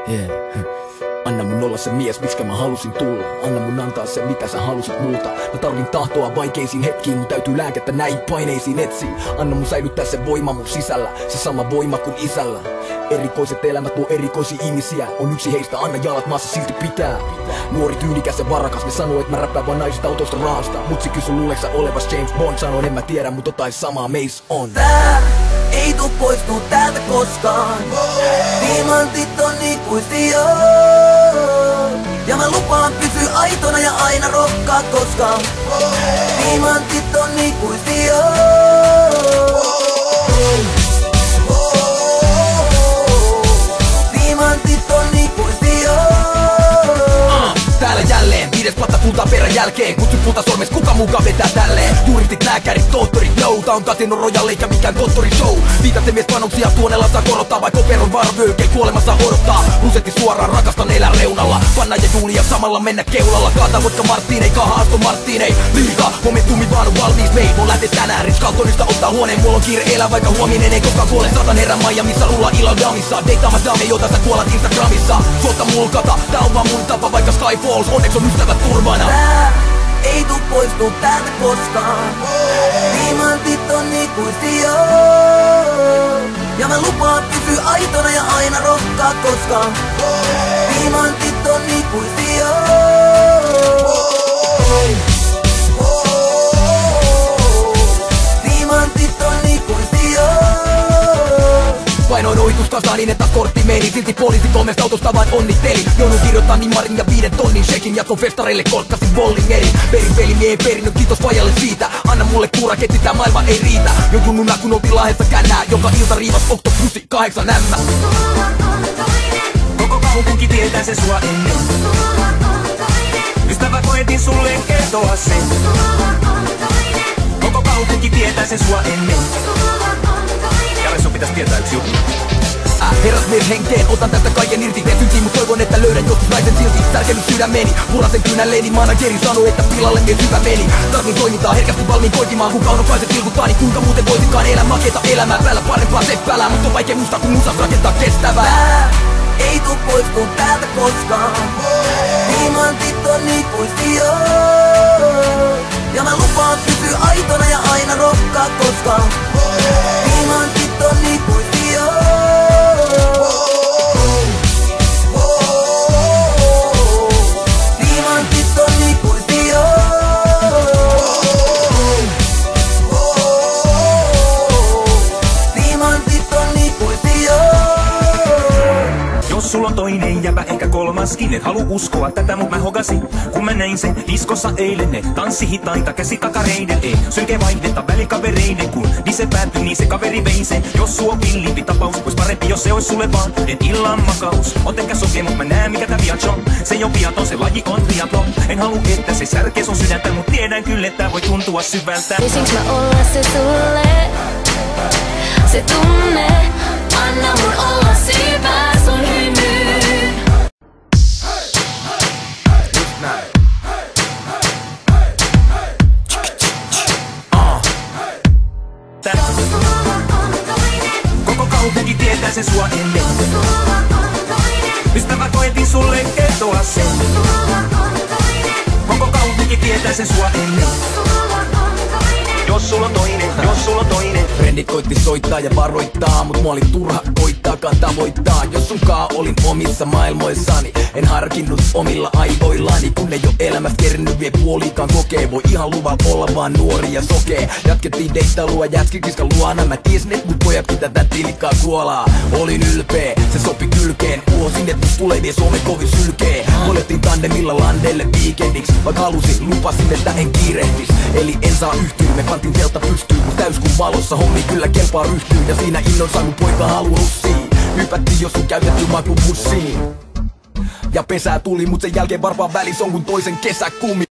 Yeah. Anna mun olla se mies, miksikä mä halusin tulla. Anna mun antaa se, mitä sä halusit multa. Mä tarvin tahtoa vaikeisiin hetkiin, mun täytyy lääkettä näihin paineisiin etsiä. Anna mun säilyttää se voima mun sisällä, se sama voima kuin isällä. Erikoiset elämät luo erikoisia ihmisiä, on yksi heistä, anna jalat maassa silti pitää. Nuori tyylikäs ja varakas, ne sanoo, et mä räppään vaan naisista, autosta, rahasta. Mutsi kysy luuleksä olevas James Bond, sanoin en mä tiedä, mut jotain samaa meis on. Tää ei tuu poistuu täältä koskaan. Diamantit on ikuisia. Ja mä lupaan pysyä aitona ja aina rokkaa koskaan. Diamantit on ikuisia. Diamantit on ikuisia. Täällä jälleen, 5 platta kultaa perän jälkeen. Kutsut kulta sormes, kuka mukaan vetää tälleen? Juristit, lääkärit, tohtorit, no. Tää on Casino Royale eikä mikään konttorishow. Viitatte mies panoksia, tuonella saa korottaa. Vai koperon varvöykel kuolemassa odottaa. Rusetti suoraan, rakastan elää reunalla. Panna ja Julia samalla mennä keulalla. Kaata vodka Martin, ei kaha Aston Martin, ei liikaa. Momentumi vaan on valmis, mei. Mun lähtee tänään Ritz-Carltonista ottaa huoneen. Mulla on kiire elää, vaikka huominen ei koskaan kuole. Satan herran Miamiissa, rullaa illalla damissa. Deittaama dame, jota sä kuolat Instagramissa. Suotta mulkata, tää on vaan mun tapa, vaikka Sky Falls. Onneksi on ystävät turvana. Tää ei tuu poistuu täältä koskaan. Diamantit on ikuisia. Ja mä lupaan pysyä aitona ja aina rokkaa koskaan. Diamantit on ikuisia. Diamantit on ikuisia. Painoin ohituskasaan niin, että kortti meni. Silti poliisi 3 autosta vain onnitteli. Joudun kirjoittaa nimarin ja 5 tonnin shekin. Jatkon festareille korkkasin bollin eri. Perin pelimien perinnön, kiitos fajalle siitä. Anna mulle kuuraketti, tää maailma ei riitä. Jo junnuna kun oltiin Lahdessa kännää. Joka ilta riivas Octopusi 8 M. Koko kaupunki tietää se sua ennen. Ystävä koetin sulle kertoa sen. Koko kaupunki tietää se sua ennen. Jale sun pitäis tietää yksi juttu. Herrasmies henkeen, otan tästä kaiken irti. Teen syntiin, mut toivon, että löydän joskus naisen silti. Särkenyt sydämeni, purasen kynälleeni. Manageri sanoi, että pilalle mies hyvä meni. Tarvin toimintaa, herkästi valmiin koitimaan. Kun kaunokaiset tilkuttaa, niin kuinka muuten voisikaan elää makeeta elämää. Päällä parempaa seppälää, mut on vaikea muistaa, kun musas rakentaa kestävää. Tää ei tuu poistuu täältä koskaan. Diamantit on ikuisia. Ja mä lupaan pysyä aitona ja aina rokkaa koskaan. Diamantit on ikuisia. Diamantit on ikuisia. Diamantit on ikuisia. Jos sulla on toinen jäbä eikä kolmaskin, et halu uskoa tätä, mut mä hogasin. Kun mä näin sen diskossa eilen, ne tanssi hitaita käsi takareiden. Ei synkeä vaihdetta välikavereiden, kun se päättyi, niin se kaveri vei sen. Jos sua on villimpi tapaus, ois parempi jos se ois sulle vaan en illan makaus. On tenkään sokea, mut mä näen mikä tää viat on. Se jo viaton, se laji on triathlon. En halu, että se särkee sun sydäntä, mut tiedän kyllä, että voi tuntua syvältä. Voisinks mä olla se sulle, se tunne. Anna mun olla syvä sun hymyyn. Koko kaupunki tietää se sua ennen. Ystävä koetin sulle kertoa sen. Koko kaupunki tietää se sua ennen. Jos sulla on toinen, jos sulla on toinen. Frendit koitti soittaa ja varoittaa, mut mua oli turha koittaakaan tavoittaa. Jos sunkaan olin omissa maailmoissani, en harkinnut omilla aivoillani. Kun ei oo elämässä kerännyt vie puolikaan kokee, voi ihan luvalla olla vaan nuori ja sokee. Jatkettiin deittailua jätskikiskan luona, mä tiesin et mut pojatkin tätä tilikkaa kuolaa. Olin ylpeä, se sopi kylkeen, uhosin et mut tulee vie Suomen kovin sylkee. Poljettiin tandemilla landelle viikendiks, vaikka halusin, lupasin että en kiirehtis. Eli en saa yhtyä, me pantiin teltta pystyyn, kun täyskuun valossa hommi kyllä kelpaa ryhtyy. Ja siinä innon sai mun poika halu russiin. Hypättiin jos sun käytetty maku bussiin. Ja pesää tuli, mut sen jälkeen varpaan välis on kun toisen kesäkumi.